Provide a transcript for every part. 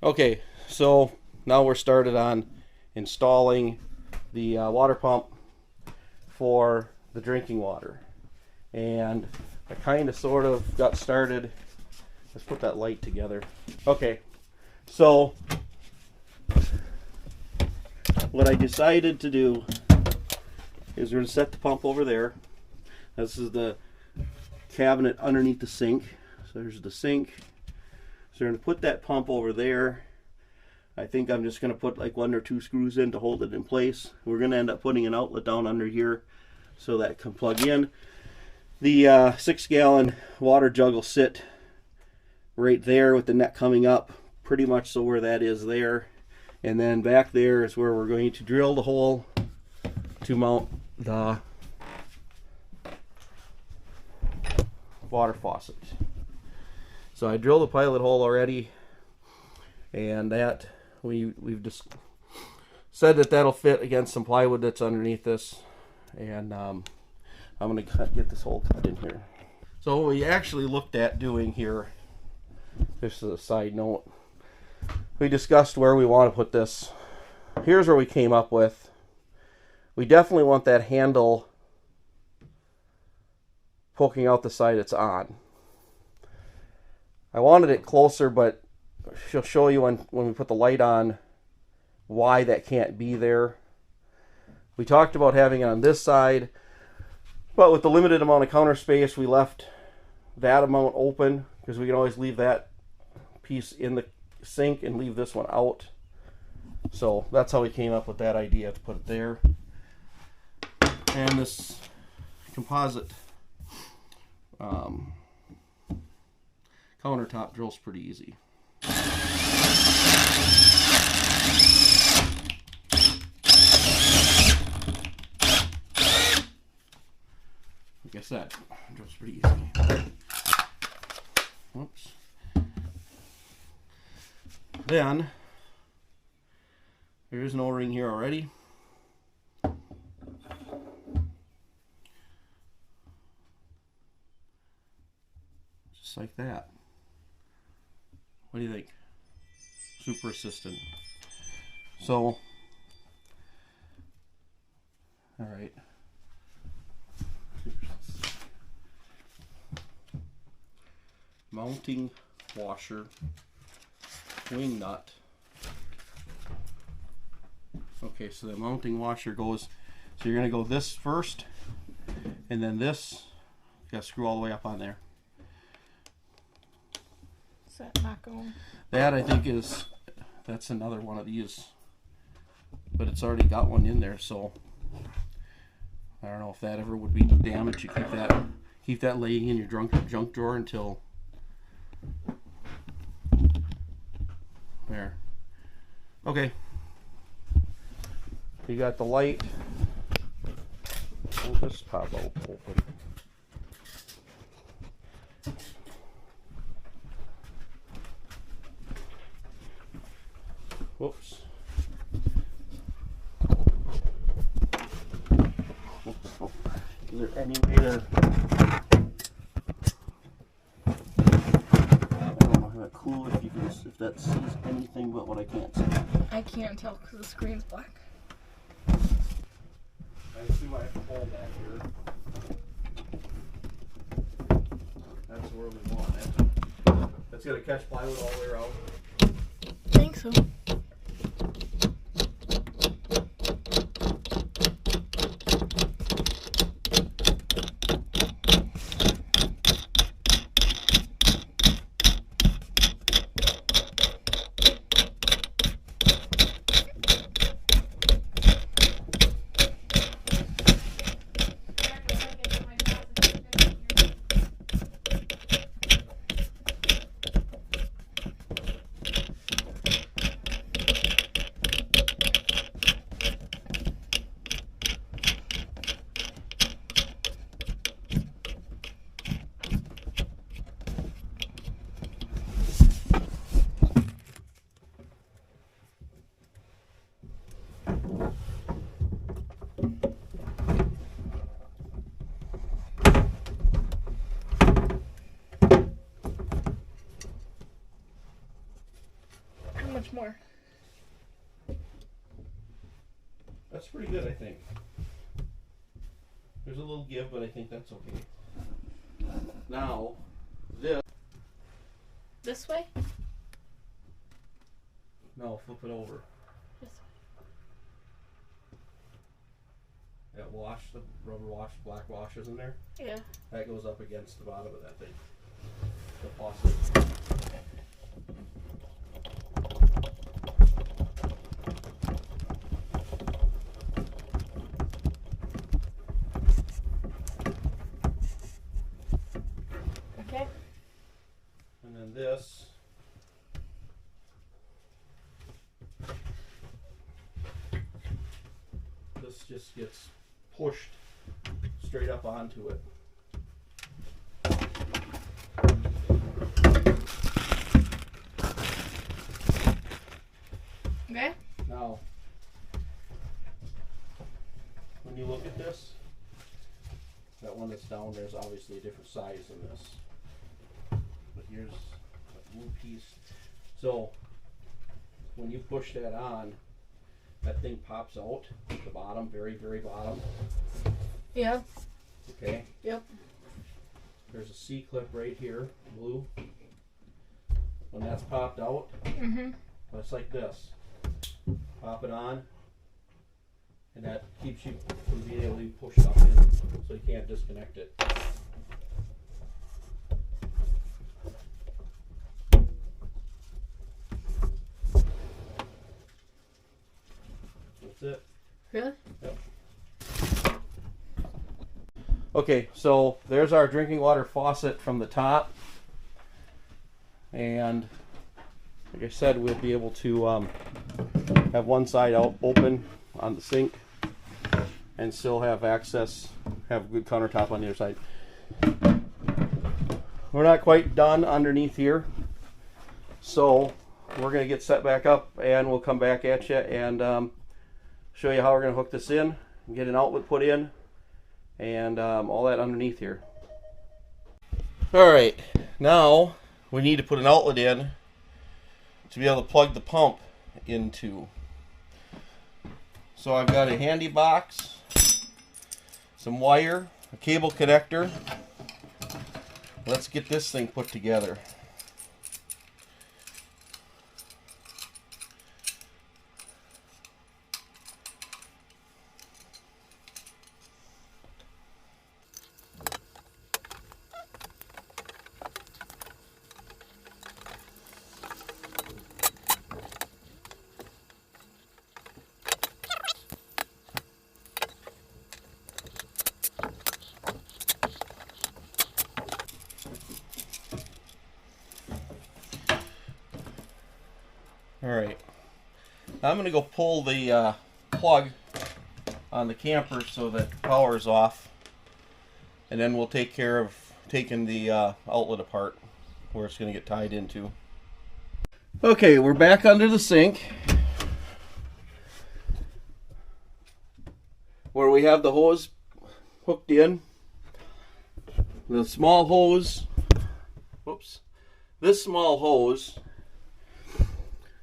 Okay, so now we're started on installing the water pump for the drinking water. And I kind of sort of got started. Let's put that light together. Okay, so what I decided to do is we're going to set the pump over there. This is the cabinet underneath the sink. So there's the sink. So we're going to put that pump over there. I think I'm just going to put like 1 or 2 screws in to hold it in place. We're going to end up putting an outlet down under here so that it can plug in. The 6-gallon water jug will sit right there with the neck coming up, pretty much so where that is there. And then back there is where we're going to drill the hole to mount the water faucet. So I drilled the pilot hole already, and that we've just said that that'll fit against some plywood that's underneath this. And I'm going to get this hole cut in here. So what we actually looked at doing here, just as a side note, we discussed where we want to put this. Here's where we came up with. We definitely want that handle poking out the side it's on. I wanted it closer, but she'll show you when we put the light on why that can't be there. We talked about having it on this side, but with the limited amount of counter space, we left that amount open because we can always leave that piece in the sink and leave this one out. So that's how we came up with that idea to put it there. And this composite countertop drill's pretty easy. I guess that drill's pretty easy. Whoops. Then there is an O-ring here already. Just like that. What do you think? Super assistant. So, all right. Mounting washer, wing nut. Okay, so the mounting washer goes, so you're going to go this first, and then this, you got to screw all the way up on there. Is that not going? That I think is, that's another one of these, but it's already got one in there, so I don't know if that ever would be damaged. You keep that laying in your junk drawer until there. Okay. You got the light. Will this pop out open? Whoops. Is there any way to? I don't have a clue if that sees anything but what I can't see. I can't tell because the screen's black. I assume I have to hold that here. That's where we want it. That's gonna catch plywood all the way around. I think so. much more? That's pretty good, I think. There's a little give, but I think that's okay. Now, This way? no, flip it over. This That wash, the rubber wash, black wash isn't there? way. Yeah. That goes up against the bottom of that thing. The faucet. Okay. And then this just gets pushed straight up onto it. Okay. Now, when you look at this, that one that's down there is obviously a different size than this. But here's a blue piece. So, when you push that on, that thing pops out at the bottom, very, very bottom. Yeah. Okay? Yep. There's a C-clip right here, blue. When that's popped out, it's like this. Pop it on, and that keeps you from being able to push stuff in, so you can't disconnect it. That's it. Really? Yep. Okay, so there's our drinking water faucet from the top, and like I said, we'll be able to have one side out open on the sink and still have access, have good countertop on the other side. We're not quite done underneath here, so we're going to get set back up and we'll come back at you and show you how we're going to hook this in and get an outlet put in and all that underneath here. Alright, now we need to put an outlet in to be able to plug the pump into. So I've got a handy box, some wire, a cable connector. Let's get this thing put together. Alright, I'm going to go pull the plug on the camper so that power is off, and then we'll take care of taking the outlet apart where it's going to get tied into. Okay, we're back under the sink where we have the hose hooked in. The small hose, this small hose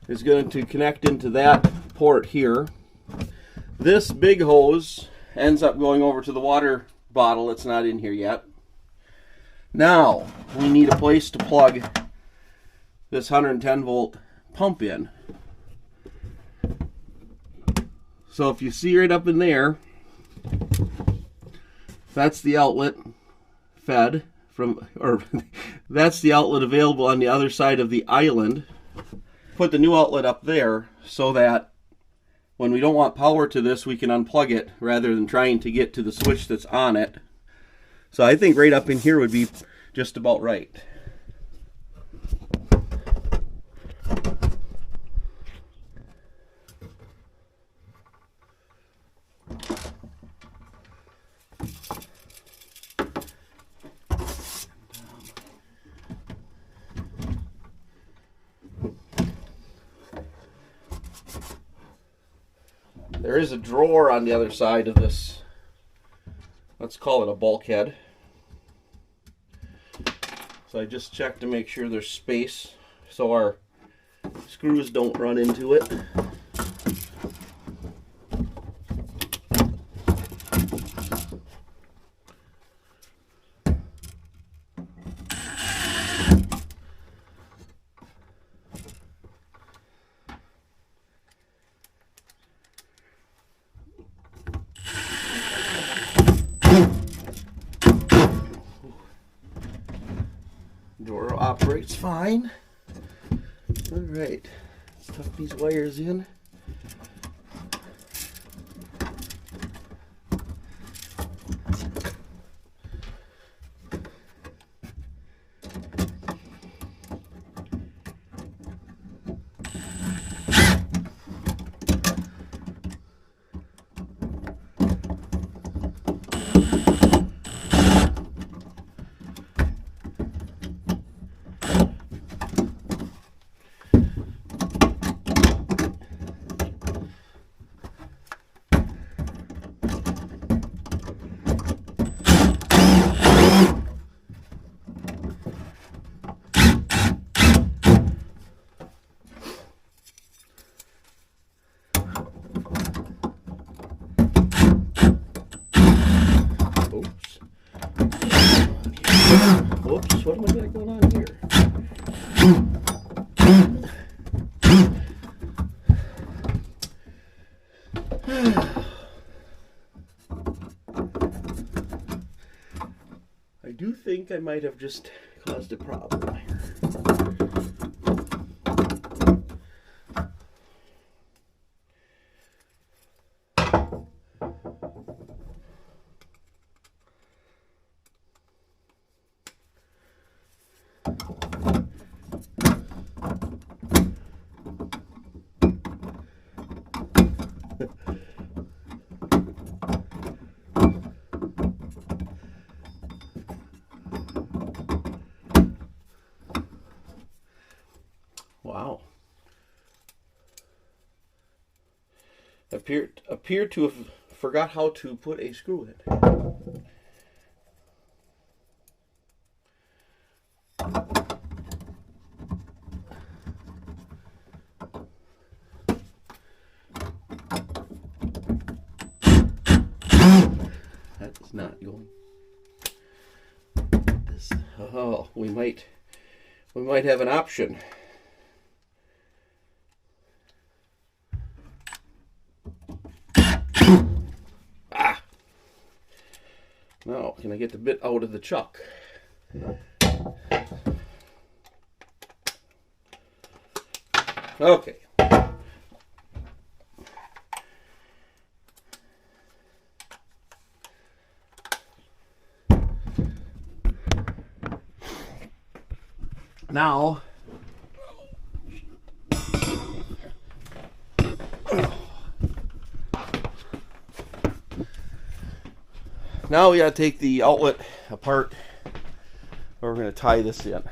is going to connect into that port here. This big hose ends up going over to the water bottle that's not in here yet. Now we need a place to plug this 110 volt pump in. So if you see right up in there, that's the outlet fed from, or that's the outlet available on the other side of the island. Put the new outlet up there so that when we don't want power to this, we can unplug it rather than trying to get to the switch that's on it. So I think right up in here would be just about right. There is a drawer on the other side of this. Let's call it a bulkhead. So I just checked to make sure there's space so our screws don't run into it. Door operates fine. All right, let's tuck these wires in. Whoops, what am I got going on here? I do think I might have just caused a problem here. Wow. Appear to have forgot how to put a screw in. That is not going. This, oh, we might have an option. Ah! Now, can I get the bit out of the chuck? Okay. Now, we gotta take the outlet apart. We're gonna tie this in.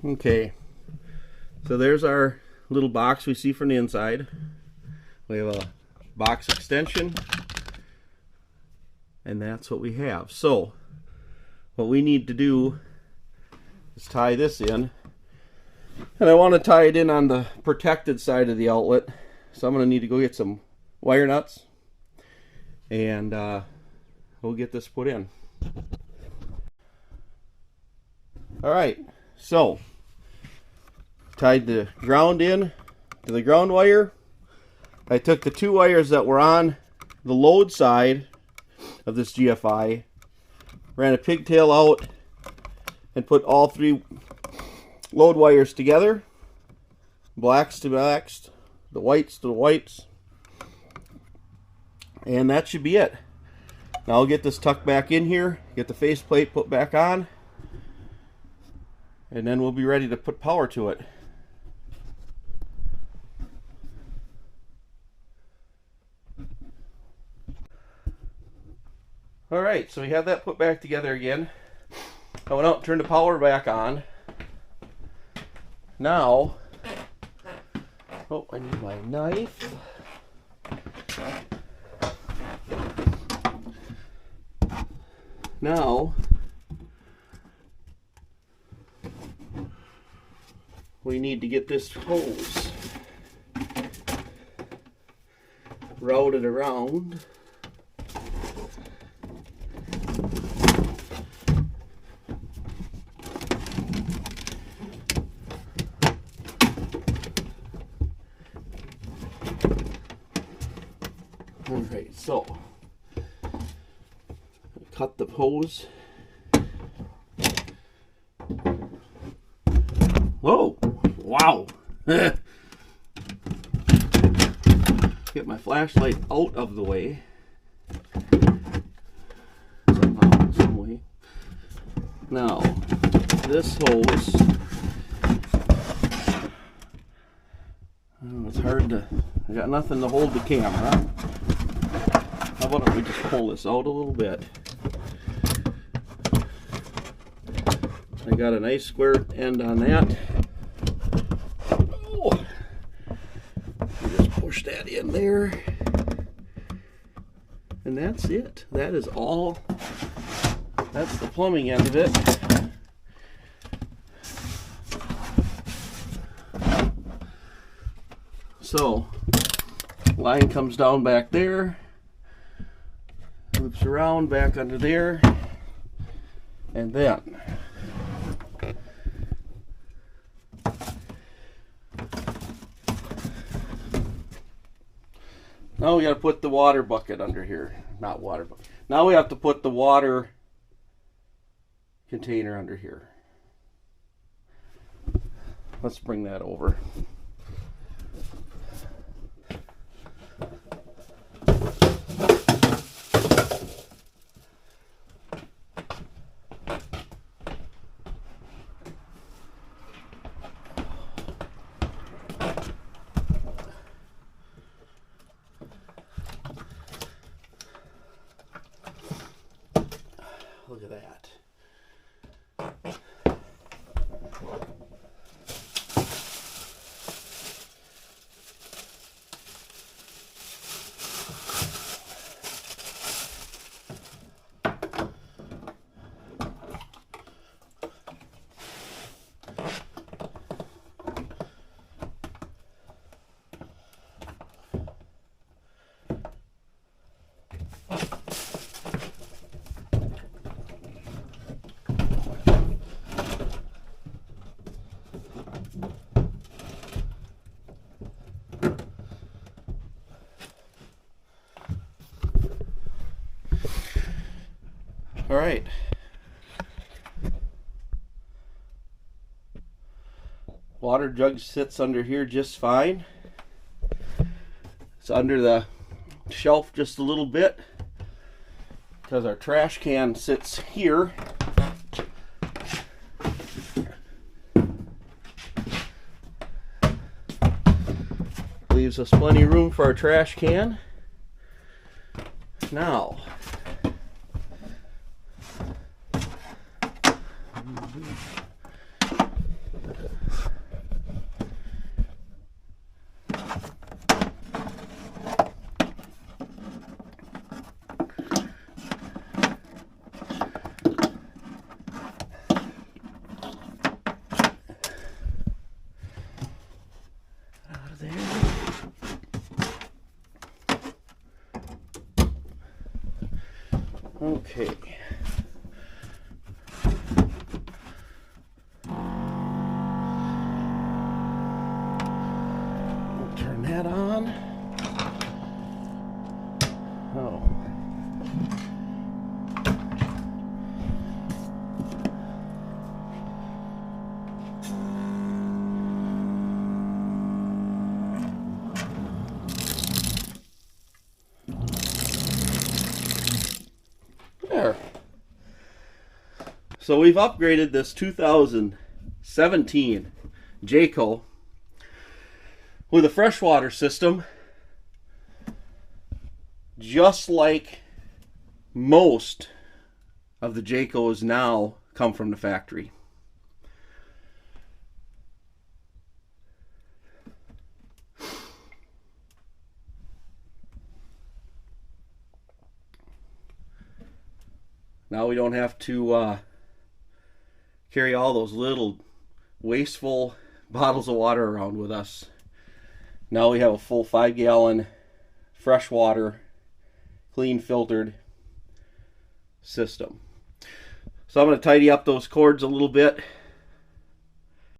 Okay, so there's our little box we see from the inside. We have a box extension, and that's what we have. So what we need to do is tie this in, and I want to tie it in on the protected side of the outlet, so I'm going to need to go get some wire nuts, and we'll get this put in. All right, so tied the ground in to the ground wire. I took the 2 wires that were on the load side of this GFI, ran a pigtail out, and put all 3 load wires together. Blacks to blacks, the whites to the whites. And that should be it. Now I'll get this tucked back in here, get the faceplate put back on, and then we'll be ready to put power to it. Alright, so we have that put back together again. I went out and turned the power back on. Now, oh, I need my knife. Now, we need to get this hose routed around. Alright, so cut the hose. Whoa! Wow! Get my flashlight out of the way. Somehow, some way. Now, this hose. Oh, it's hard to. I got nothing to hold the camera. How about if we just pull this out a little bit? I got a nice square end on that. Oh. You just push that in there. And that's it. That is all. That's the plumbing end of it. So, line comes down back there, loops around back under there, and then now we got to put the water bucket under here. Not water bucket. Now we have to put the water container under here. Let's bring that over. Look at that. All right. Water jug sits under here just fine. It's under the shelf just a little bit because our trash can sits here. Leaves us plenty of room for our trash can. Now, okay. hat on. Oh. There. So we've upgraded this 2017 Jayco with a freshwater system, just like most of the Jaycos now come from the factory. Now we don't have to carry all those little wasteful bottles of water around with us. Now we have a full 5-gallon freshwater, clean filtered system. So I'm going to tidy up those cords a little bit